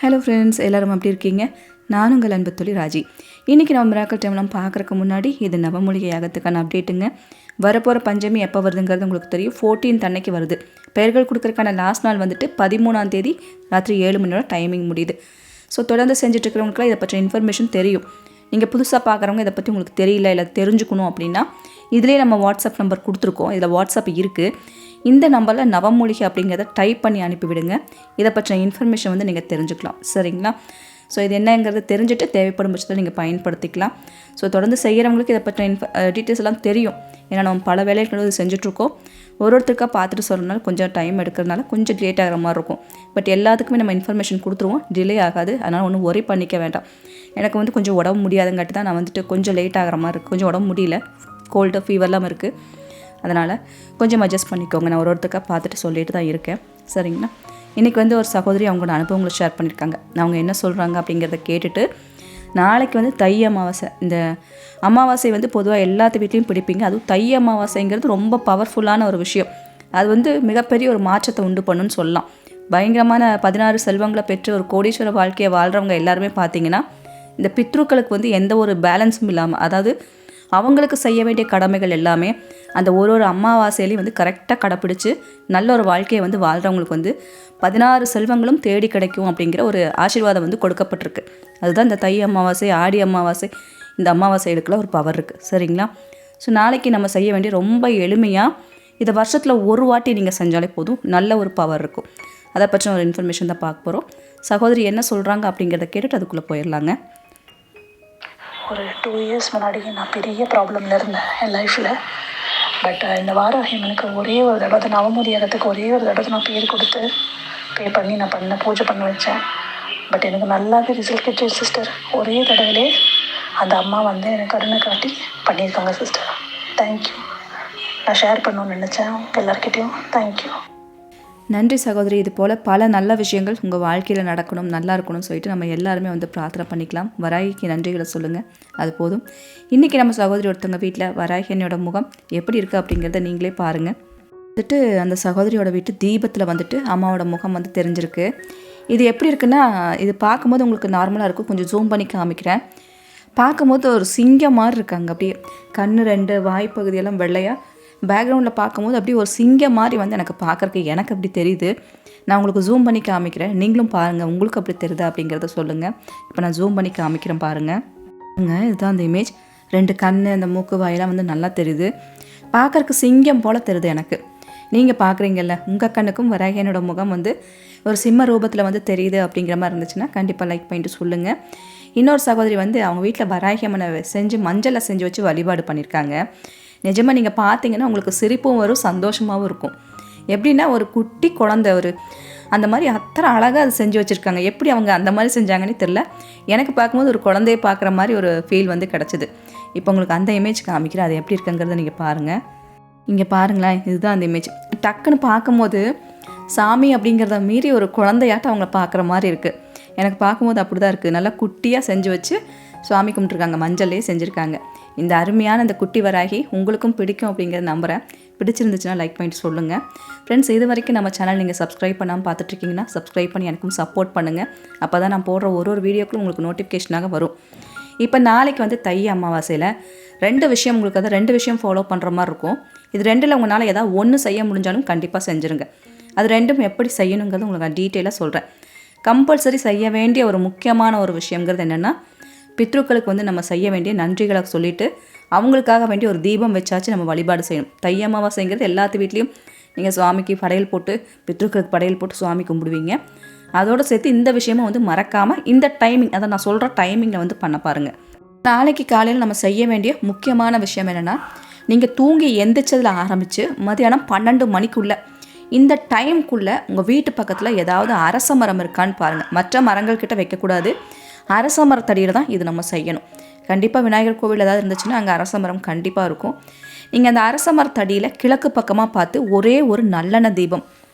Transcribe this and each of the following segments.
Hello friends, எல்லோரும் எப்படி இருக்கீங்க? நான் உங்கள் அன்பு தோழி ராஜி. இன்றைக்கி நம்ம மிராக்கல் டைம்லாம் பார்க்குறக்கு முன்னாடி இது நவமூலிகை யாகத்துக்கான அப்டேட்டுங்க. வரப்போகிற பஞ்சமி எப்போ வருதுங்கிறது உங்களுக்கு தெரியும். 14th அன்னைக்கு வருது. பெயர்கள் கொடுக்குறதுக்கான லாஸ்ட் நாள் வந்துட்டு 13ஆம் தேதி ராத்திரி 7 மணியோட டைமிங் முடியுது. ஸோ தொடர்ந்து செஞ்சுட்ருக்கிறவங்களுக்குலாம் இதை பற்றி இன்ஃபர்மேஷன் தெரியும். நீங்கள் புதுசாக பார்க்குறவங்க இதை பற்றி உங்களுக்கு தெரியல, இல்லை தெரிஞ்சுக்கணும் அப்படின்னா இதிலே நம்ம வாட்ஸ்அப் நம்பர் கொடுத்துருக்கோம். இதில் வாட்ஸ்அப் இருக்குது. இந்த நம்பரில் நவமூலிகை அப்படிங்கிறத டைப் பண்ணி அனுப்பிவிடுங்க. இதை பற்றின இன்ஃபர்மேஷன் வந்து நீங்கள் தெரிஞ்சுக்கலாம். சரிங்களா? ஸோ இது என்னங்கிறத தெரிஞ்சுட்டு தேவைப்படும் பட்சத்தில் நீங்கள் பயன்படுத்திக்கலாம். ஸோ தொடர்ந்து செய்கிறவங்களுக்கு இதை பற்றின டீட்டெயில்ஸ் எல்லாம் தெரியும். ஏன்னா நம்ம பல வேலைகள் இது செஞ்சுட்ருக்கோம். ஒருத்தருக்காக பார்த்துட்டு சொல்கிறதுனால கொஞ்சம் டைம் எடுக்கிறதுனால கொஞ்சம் லேட் ஆகிற மாதிரி இருக்கும். பட் எல்லாத்துக்குமே நம்ம இன்ஃபர்மேஷன் கொடுத்துருவோம். டிலே ஆகாது. அதனால் ஒன்றும் ஒரி பண்ணிக்க வேண்டாம். எனக்கு வந்து கொஞ்சம் உடம்பு முடியாதுங்காட்டி தான் நான் வந்துட்டு கொஞ்சம் லேட் ஆகிற மாதிரி இருக்குது. கொஞ்சம் உடம்பு முடியல, கோல்டு ஃபீவர்லாம் இருக்குது. அதனால் கொஞ்சம் அட்ஜஸ்ட் பண்ணிக்கோங்க. நான் ஒருத்தருக்காக பார்த்துட்டு சொல்லிட்டு தான் இருக்கேன். சரிங்களா? இன்றைக்கி வந்து ஒரு சகோதரி அவங்களோட அனுபவங்களை ஷேர் பண்ணியிருக்காங்க. அவங்க என்ன சொல்கிறாங்க அப்படிங்கிறத கேட்டுட்டு, நாளைக்கு வந்து தை அமாவாசை. இந்த அமாவாசை வந்து பொதுவாக எல்லாத்து வீட்லேயும் பிடிப்பீங்க. அதுவும் தை அமாவாசைங்கிறது ரொம்ப பவர்ஃபுல்லான ஒரு விஷயம். அது வந்து மிகப்பெரிய ஒரு மாற்றத்தை உண்டு பண்ணுன்னு சொல்லலாம். பயங்கரமான 16 செல்வங்களை பெற்று ஒரு கோடீஸ்வர வாழ்க்கையை வாழ்கிறவங்க எல்லாருமே பார்த்தீங்கன்னா இந்த பித்ருக்களுக்கு வந்து எந்த ஒரு பேலன்ஸும் இல்லாமல், அதாவது அவங்களுக்கு செய்ய வேண்டிய கடமைகள் எல்லாமே அந்த ஒரு அமாவாசையிலையும் வந்து கரெக்டாக கடைப்பிடிச்சு நல்ல ஒரு வாழ்க்கையை வந்து வாழ்கிறவங்களுக்கு வந்து 16 செல்வங்களும் தேடி கிடைக்கும் அப்படிங்கிற ஒரு ஆசீர்வாதம் வந்து கொடுக்கப்பட்டிருக்கு. அதுதான் இந்த தை அமாவாசை, ஆடி அமாவாசை, இந்த அமாவாசைகளுக்குள்ள ஒரு பவர் இருக்குது. சரிங்களா? ஸோ நாளைக்கு நம்ம செய்ய வேண்டிய ரொம்ப எளிமையாக இதை வருஷத்தில் ஒரு வாட்டி நீங்கள் செஞ்சாலே போதும், நல்ல ஒரு பவர் இருக்கும். அதை பற்றின ஒரு இன்ஃபர்மேஷன் தான் பார்க்க போகிறோம். சகோதரி என்ன சொல்கிறாங்க அப்படிங்கிறத கேட்டுட்டு அதுக்குள்ளே போயிடலாங்க. ஒரு 2 இயர்ஸ் முன்னாடி நான் பெரிய ப்ராப்ளமில் இருந்தேன் என் லைஃப்பில். பட் இந்த வாரம் எனக்கு ஒரே ஒரு தடவை நவமூலிகத்துக்கு ஒரே ஒரு தடவை நான் பேர் கொடுத்து பே பண்ணி நான் பூஜை பண்ண வச்சேன். பட் எனக்கு நல்லாவே ரிசல்ட் கிடைச்சது சிஸ்டர். ஒரே தடவையிலே அந்த அம்மா வந்து எனக்கு கருணை காட்டி பண்ணியிருக்காங்க சிஸ்டர். தேங்க்யூ. நான் ஷேர் பண்ணணும்னு நினச்சேன் எல்லாருக்கிட்டையும். தேங்க்யூ. நன்றி சகோதரி. இது போல் பல நல்ல விஷயங்கள் உங்கள் வாழ்க்கையில் நடக்கணும், நல்லா இருக்கணும்னு சொல்லிட்டு நம்ம எல்லாருமே வந்து பிரார்த்தனை பண்ணிக்கலாம். வராகிக்கு நன்றிகளை சொல்லுங்கள், அது போதும். இன்றைக்கி நம்ம சகோதரி ஒருத்தவங்க வீட்டில் வராகியனோட முகம் எப்படி இருக்குது அப்படிங்கிறத நீங்களே பாருங்கள். வந்துட்டு அந்த சகோதரியோட வீட்டு தீபத்தில் வந்துட்டு அம்மாவோட முகம் வந்து தெரிஞ்சிருக்கு. இது எப்படி இருக்குன்னா, இது பார்க்கும்போது உங்களுக்கு நார்மலாக இருக்கும். கொஞ்சம் ஜூம் பண்ணி காமிக்கிறேன். பார்க்கும்போது ஒரு சிங்கம் மாதிரி இருக்காங்க. அப்படியே கண்ணு 2 வாய்ப்பகுதியெல்லாம் வெள்ளையாக, பேக்ரவுண்டில் பார்க்கும்போது அப்படியே ஒரு சிங்கம் மாதிரி வந்து எனக்கு பார்க்குறக்கு எனக்கு அப்படி தெரியுது. நான் உங்களுக்கு ஜூம் பண்ணி காமிக்கிறேன். நீங்களும் பாருங்கள், உங்களுக்கு அப்படி தெரியுதா அப்படிங்கிறத சொல்லுங்கள். இப்போ நான் ஜூம் பண்ணி காமிக்கிறேன் பாருங்கள். இதுதான் அந்த இமேஜ். 2 கண், அந்த மூக்கு, வாயெல்லாம் வந்து நல்லா தெரியுது. பார்க்குறக்கு சிங்கம் போல் தெரியுது எனக்கு. நீங்கள் பார்க்குறீங்கல்ல, உங்கள் கண்ணுக்கும் வராகியனோட முகம் வந்து ஒரு சிம்ம ரூபத்தில் வந்து தெரியுது அப்படிங்கிற மாதிரி இருந்துச்சுன்னா கண்டிப்பாக லைக் பண்ணிட்டு சொல்லுங்கள். இன்னொரு சகோதரி வந்து அவங்க வீட்டில் வராகியம்மனை செஞ்சு மஞ்சளை செஞ்சு வச்சு வழிபாடு பண்ணியிருக்காங்க. நிஜமாக நீங்கள் பார்த்தீங்கன்னா உங்களுக்கு சிரிப்பும் வரும், சந்தோஷமாகவும் இருக்கும். எப்படின்னா ஒரு குட்டி குழந்தை ஒரு அந்த மாதிரி அத்தனை அழகாக அதை செஞ்சு வச்சுருக்காங்க. எப்படி அவங்க அந்த மாதிரி செஞ்சாங்கன்னு தெரில. எனக்கு பார்க்கும்போது ஒரு குழந்தைய பார்க்குற மாதிரி ஒரு ஃபீல் வந்து கிடச்சிது. இப்போ உங்களுக்கு அந்த இமேஜ் காமிக்கிறேன், அது எப்படி இருக்குங்கிறத நீங்கள் பாருங்கள். இங்கே பாருங்களேன், இதுதான் அந்த இமேஜ். டக்குன்னு பார்க்கும்போது சாமி அப்படிங்கிறத மீறி ஒரு குழந்தையாட்டம் அவங்கள பார்க்குற மாதிரி இருக்குது. எனக்கு பார்க்கும்போது அப்படி தான் இருக்குது. நல்லா குட்டியாக செஞ்சு வச்சு சுவாமி கும்பிட்ருக்காங்க, மஞ்சளே செஞ்சுருக்காங்க. இந்த அருமையான இந்த குட்டி வராகி உங்களுக்கும் பிடிக்கும் அப்படிங்கிறத நம்புகிறேன். பிடிச்சிருந்துச்சுன்னா லைக் பண்ணிட்டு சொல்லுங்கள். ஃப்ரெண்ட்ஸ், இது வரைக்கும் நம்ம சேனல் நீங்கள் சப்ஸ்கிரைப் பண்ணாமல் பார்த்துட்ருக்கீங்கன்னா சப்ஸ்கிரைப் பண்ணி எனக்கும் சப்போர்ட் பண்ணுங்கள். அப்போ தான் நான் போடுற ஒரு வீடியோக்களும் உங்களுக்கு நோட்டிஃபிகேஷனாக வரும். இப்போ நாளைக்கு வந்து தை அமாவாசையில் 2 விஷயம் உங்களுக்கு, அதை 2 விஷயம் ஃபாலோ பண்ணுற மாதிரி இருக்கும். இது 2ல் உங்களால் ஏதாவது ஒன்று செய்ய முடிஞ்சாலும் கண்டிப்பாக செஞ்சுருங்க. அது 2ம் எப்படி செய்யணுங்கிறது உங்களுக்கு நான் டீட்டெயிலாக சொல்கிறேன். கம்பல்சரி செய்ய வேண்டிய ஒரு முக்கியமான ஒரு விஷயங்கிறது என்னென்னா, பித்ருக்களுக்கு வந்து நம்ம செய்ய வேண்டிய நன்றிகளை சொல்லிவிட்டு அவங்களுக்காக வேண்டிய ஒரு தீபம் வச்சாச்சு நம்ம வழிபாடு செய்யணும். தை அமாவாசைங்கிறது எல்லாத்து வீட்லேயும் நீங்கள் சுவாமிக்கு படையல் போட்டு, பித்ருக்களுக்கு படையல் போட்டு சுவாமி கும்பிடுவீங்க. அதோடு சேர்த்து இந்த விஷயமும் வந்து மறக்காமல் இந்த டைமிங், அதை நான் சொல்கிற டைமிங்கில் வந்து பண்ண பாருங்கள். நாளைக்கு காலையில் நம்ம செய்ய வேண்டிய முக்கியமான விஷயம் என்னென்னா, நீங்கள் தூங்கி எந்திரிச்சதில் ஆரம்பித்து மதியானம் 12 மணிக்குள்ளே இந்த டைம்குள்ளே உங்கள் வீட்டு பக்கத்தில் ஏதாவது அரச மரம் இருக்கான்னு பாருங்கள். மற்ற மரங்கள் கிட்ட வைக்கக்கூடாது. அரச மரத்தடியில் தான் இது நம்ம செய்யணும். கண்டிப்பாக விநாயகர் கோவில் ஏதாவது இருந்துச்சுன்னா அங்கே அரச மரம் கண்டிப்பாக இருக்கும். நீங்கள் அந்த அரச மரத்தடியில் கிழக்கு பக்கமாக பார்த்து ஒரே ஒரு நல்லெண்ணெய் தீபம்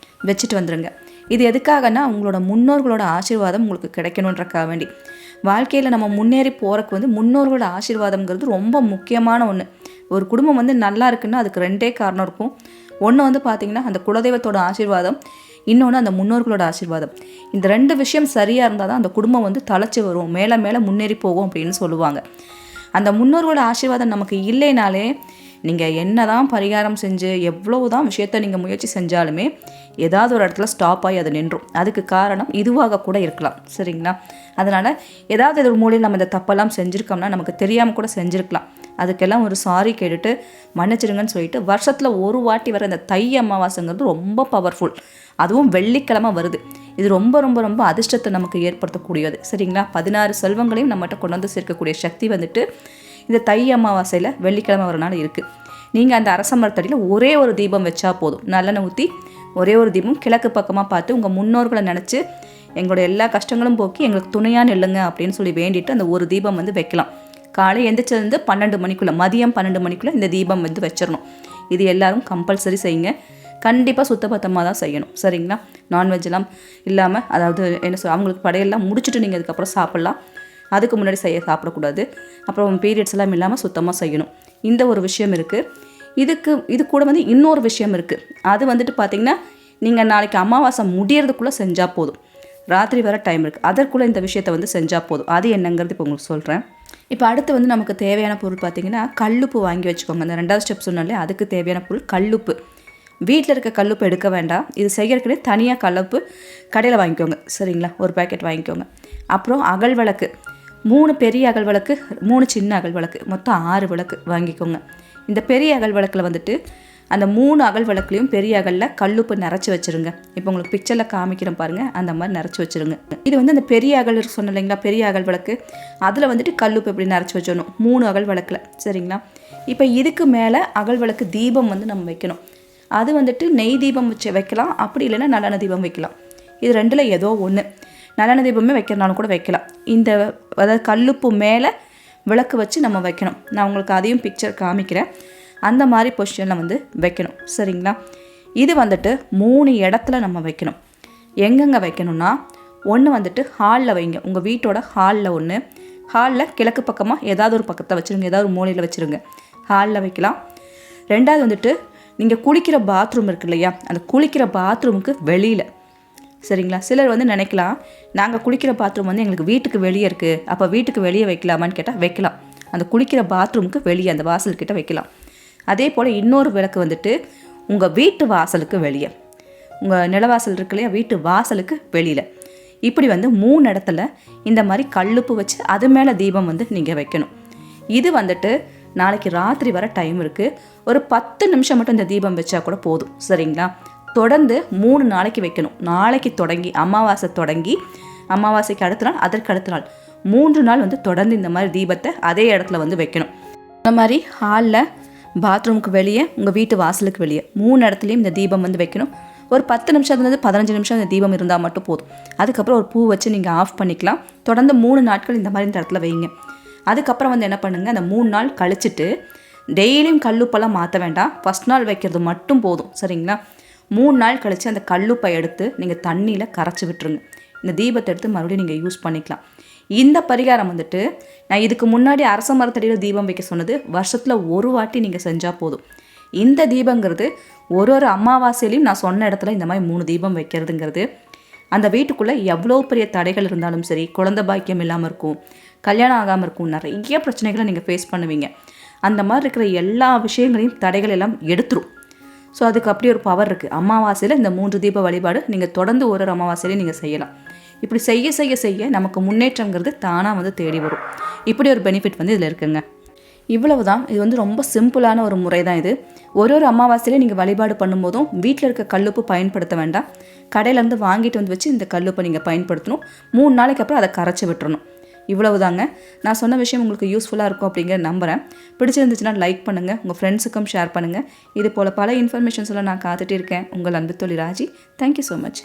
வச்சுட்டு வந்துடுங்க. இது எதுக்காகனா, உங்களோட முன்னோர்களோட ஆசீர்வாதம் உங்களுக்கு கிடைக்கணுன்றக்காக வேண்டி. வாழ்க்கையில் நம்ம முன்னேறி போகிறக்கு வந்து முன்னோர்களோட ஆசீர்வாதம்ங்கிறது ரொம்ப முக்கியமான ஒன்று. ஒரு குடும்பம் வந்து நல்லா இருக்குன்னா அதுக்கு 2 காரணம் இருக்கும். ஒன்று வந்து பார்த்திங்கன்னா அந்த குலதெய்வத்தோட ஆசீர்வாதம், இன்னொன்று அந்த முன்னோர்களோட ஆசீர்வாதம். இந்த 2 விஷயம் சரியாக இருந்தால் தான் அந்த குடும்பம் வந்து தழைச்சி வரும், மேலே மேலே முன்னேறி போகும் அப்படின்னு சொல்லுவாங்க. அந்த முன்னோர்களோட ஆசீர்வாதம் நமக்கு இல்லைனாலே நீங்கள் என்ன தான் பரிகாரம் செஞ்சு எவ்வளோ தான் விஷயத்த நீங்கள் முயற்சி செஞ்சாலுமே ஏதாவது ஒரு இடத்துல ஸ்டாப் ஆகி அது நின்றும். அதுக்கு காரணம் இதுவாக கூட இருக்கலாம். சரிங்களா? அதனால் ஏதாவது ஒரு மூலையில் நம்ம இந்த தப்பெல்லாம் செஞ்சுருக்கோம்னா நமக்கு தெரியாமல் கூட செஞ்சுருக்கலாம். அதுக்கெல்லாம் ஒரு சாரி கேட்டுட்டு மன்னிச்சிடுங்கன்னு சொல்லிட்டு வருஷத்தில் ஒரு வாட்டி வர இந்த தை அமாவாசைங்கிறது ரொம்ப பவர்ஃபுல். அதுவும் வெள்ளிக்கிழமை வருது. இது ரொம்ப ரொம்ப ரொம்ப அதிர்ஷ்டத்தை நமக்கு ஏற்படுத்தக்கூடியது. சரிங்களா? 16 செல்வங்களையும் நம்மகிட்ட கொண்டு வந்து சேர்க்கக்கூடிய சக்தி வந்துட்டு இந்த தை அமாவாசையில் வெள்ளிக்கிழமை வரனால இருக்குது. நீங்கள் அந்த அரச மரத்தடியில் ஒரே ஒரு தீபம் வச்சா போதும். நல்லெண்ணெய் ஊற்றி ஒரே ஒரு தீபம் கிழக்கு பக்கமாக பார்த்து உங்கள் முன்னோர்களை நினச்சி எங்களோட எல்லா கஷ்டங்களும் போக்கி எங்களுக்கு துணையாக நில்லுங்க அப்படின்னு சொல்லி வேண்டிட்டு அந்த ஒரு தீபம் வந்து வைக்கலாம். காலை எந்திரிச்சிருந்து 12 மணிக்குள்ளே, மதியம் 12 மணிக்குள்ளே இந்த தீபம் வந்து வச்சிடணும். இது எல்லாரும் கம்பல்சரி செய்யுங்க. கண்டிப்பாக சுத்தபத்தமாக தான் செய்யணும். சரிங்களா? நான்வெஜ்லாம் இல்லாமல், அதாவது என்ன அவங்களுக்கு படையெல்லாம் முடிச்சுட்டு நீங்கள் அதுக்கப்புறம் சாப்பிட்லாம். அதுக்கு முன்னாடி சாப்பிடக்கூடாது. அப்புறம் பீரியட்ஸ் எல்லாம் இல்லாமல் சுத்தமாக செய்யணும். இந்த ஒரு விஷயம் இருக்குது. இது கூட வந்து இன்னொரு விஷயம் இருக்குது. அது வந்துட்டு பார்த்திங்கன்னா, நீங்கள் நாளைக்கு அமாவாசை முடியறதுக்குள்ளே செஞ்சால் போதும். ராத்திரி வர டைம் இருக்குது, அதற்குள்ளே இந்த விஷயத்தை வந்து செஞ்சால் போதும். அது என்னங்கிறது இப்போ உங்களுக்கு சொல்கிறேன். இப்போ அடுத்து வந்து நமக்கு தேவையான பொருள் பார்த்திங்கன்னா கல்லுப்பு வாங்கி வச்சுக்கோங்க. அந்த 2வது ஸ்டெப் சொன்னாலே அதுக்கு தேவையான பொருள் கல்லுப்பு. வீட்டில் இருக்க கல்லுப்பு எடுக்க வேண்டாம். இது செய்யறதுக்குனே தனியாக கல்லுப்பு கடையில் வாங்கிக்கோங்க. சரிங்களா? ஒரு பேக்கெட் வாங்கிக்கோங்க. அப்புறம் அகல் விளக்கு 3 பெரிய அகல் விளக்கு, 3 சின்ன அகல் விளக்கு, மொத்தம் 6 விளக்கு வாங்கிக்கோங்க. இந்த பெரிய அகல் விளக்கில் வந்துட்டு அந்த 3 அகல் விளக்குலையும் பெரிய அகலில் கல்லுப்பு நிறச்சி வச்சுருங்க. இப்போ உங்களுக்கு பிக்சரில் காமிக்கிறேன் பாருங்கள், அந்த மாதிரி நிறச்சி வச்சுருங்க. இது வந்து அந்த பெரிய அகல் சொன்ன இல்லைங்களா, பெரிய அகல் விளக்கு, அதில் வந்துட்டு கல்லுப்பு எப்படி நிறச்சி வச்சிடணும் 3 அகல் விளக்கில். சரிங்களா? இப்போ இதுக்கு மேலே அகல் விளக்கு தீபம் வந்து நம்ம வைக்கணும். அது வந்துட்டு நெய் தீபம் வச்சு வைக்கலாம், அப்படி இல்லைன்னா நல்லெண்ணெய் தீபம் வைக்கலாம். இது 2ல் ஏதோ ஒன்று. நல்லெண்ணெய் தீபமே வைக்கிறனாலும் கூட வைக்கலாம். இந்த அதாவது கல்லுப்பு மேலே விளக்கு வச்சு நம்ம வைக்கணும். நான் உங்களுக்கு அதையும் பிக்சர் காமிக்கிறேன். அந்த மாதிரி பொசிஷனில் வந்து வைக்கணும். சரிங்களா? இது வந்துட்டு 3 இடத்துல நம்ம வைக்கணும். எங்கெங்கே வைக்கணும்னா, ஒன்று வந்துட்டு ஹாலில் வைங்க. உங்கள் வீட்டோட ஹாலில் ஒன்று, ஹாலில் கிழக்கு பக்கமாக ஏதாவது ஒரு பக்கத்தை வச்சுருங்க, ஏதாவது ஒரு மூலையில் வச்சுருங்க. ஹாலில் வைக்கலாம். 2வது வந்துட்டு நீங்கள் குளிக்கிற பாத்ரூம் இருக்கு இல்லையா, அந்த குளிக்கிற பாத்ரூமுக்கு வெளியில். சரிங்களா? சிலர் வந்து நினைக்கலாம், நாங்கள் குளிக்கிற பாத்ரூம் வந்து எங்களுக்கு வீட்டுக்கு வெளியே இருக்குது, அப்போ வீட்டுக்கு வெளியே வைக்கலாமான்னு கேட்டால் வைக்கலாம். அந்த குளிக்கிற பாத்ரூமுக்கு வெளியே அந்த வாசல்கிட்ட வைக்கலாம். அதே போல் இன்னொரு விளக்கு வந்துட்டு உங்கள் வீட்டு வாசலுக்கு வெளியே, உங்கள் நிலவாசல் இருக்கு இல்லையா, வீட்டு வாசலுக்கு வெளியில். இப்படி வந்து 3 இடத்துல இந்த மாதிரி கல்லுப்பு வச்சு அது மேலே தீபம் வந்து நீங்கள் வைக்கணும். இது வந்துட்டு நாளைக்கு ராத்திரி வர டைம் இருக்குது. ஒரு 10 நிமிஷம் மட்டும் இந்த தீபம் வச்சா கூட போதும். சரிங்களா? தொடர்ந்து 3 நாளைக்கு வைக்கணும். நாளைக்கு தொடங்கி அமாவாசை தொடங்கி அமாவாசைக்கு அடுத்த நாள், அதற்கு அடுத்த நாள் 3 நாள் வந்து தொடர்ந்து இந்த மாதிரி தீபத்தை அதே இடத்துல வந்து வைக்கணும். இந்த மாதிரி ஹாலில், பாத்ரூமுக்கு வெளியே, உங்கள் வீட்டு வாசலுக்கு வெளியே 3 இடத்துலையும் இந்த தீபம் வந்து வைக்கணும். ஒரு 10 நிமிஷத்துலேருந்து 15 நிமிஷம் இந்த தீபம் இருந்தால் மட்டும் போதும். அதுக்கப்புறம் ஒரு பூ வச்சு நீங்கள் ஆஃப் பண்ணிக்கலாம். தொடர்ந்து 3 நாட்கள் இந்த மாதிரி இந்த இடத்துல வைங்க. அதுக்கப்புறம் வந்து என்ன பண்ணுங்கள், அந்த 3 நாள் கழிச்சிட்டு டெய்லியும் கல்லுப்பெல்லாம் மாற்ற வேண்டாம். ஃபஸ்ட் நாள் வைக்கிறது மட்டும் போதும். சரிங்களா? 3 நாள் கழித்து அந்த கல்லுப்பை எடுத்து நீங்கள் தண்ணியில் கரைச்சி விட்டுருங்க. இந்த தீபத்தை எடுத்து மறுபடியும் நீங்கள் யூஸ் பண்ணிக்கலாம். இந்த பரிகாரம் வந்துட்டு நான் இதுக்கு முன்னாடி அரச மரத்தடியில் தீபம் வைக்க சொன்னது வருஷத்தில் ஒரு வாட்டி நீங்கள் செஞ்சால் போதும். இந்த தீபங்கிறது ஒரு அமாவாசையிலையும் நான் சொன்ன இடத்துல இந்த மாதிரி 3 தீபம் வைக்கிறதுங்கிறது அந்த வீட்டுக்குள்ளே எவ்வளோ பெரிய தடைகள் இருந்தாலும் சரி, குழந்தை பாக்கியம் இல்லாமல் இருக்கும், கல்யாணம் ஆகாமல் இருக்கும், நிறைய பிரச்சனைகளை நீங்கள் ஃபேஸ் பண்ணுவீங்க. அந்த மாதிரி இருக்கிற எல்லா விஷயங்களையும் தடைகள் எல்லாம் எடுத்துரும். ஸோ அதுக்கு அப்படி ஒரு பவர் இருக்குது. அமாவாசையில் இந்த 3 தீப வழிபாடு நீங்கள் தொடர்ந்து ஒரு அமாவாசையிலையும் நீங்கள் செய்யலாம். இப்படி செய்ய செய்ய செய்ய நமக்கு முன்னேற்றங்கிறது தானாக வந்து தேடி வரும். இப்படி ஒரு பெனிஃபிட் வந்து இதில் இருக்குங்க. இவ்வளவு தான். இது வந்து ரொம்ப சிம்பிளான ஒரு முறை தான் இது. ஒரு அமாவாசையிலே நீங்கள் வழிபாடு பண்ணும்போதும் வீட்டில் இருக்க கல்லுப்பு பயன்படுத்த வேண்டாம். கடையிலேருந்து வாங்கிட்டு வந்து வச்சு இந்த கல்லுப்பை நீங்கள் பயன்படுத்தணும். 3 நாளைக்கு அப்புறம் அதை கரைச்சி விட்டுறணும். இவ்வளவு தாங்க. நான் சொன்ன விஷயம் உங்களுக்கு யூஸ்ஃபுல்லாக இருக்கும் அப்படிங்கிற நம்புகிறேன். பிடிச்சிருந்துச்சுன்னா லைக் பண்ணுங்கள், உங்கள் ஃப்ரெண்ட்ஸுக்கும் ஷேர் பண்ணுங்கள். இது போல் பல இன்ஃபர்மேஷன்ஸ் எல்லாம் நான் காத்துட்டு இருக்கேன். உங்கள் அன்பு தோழி ராஜி. Thank you so much.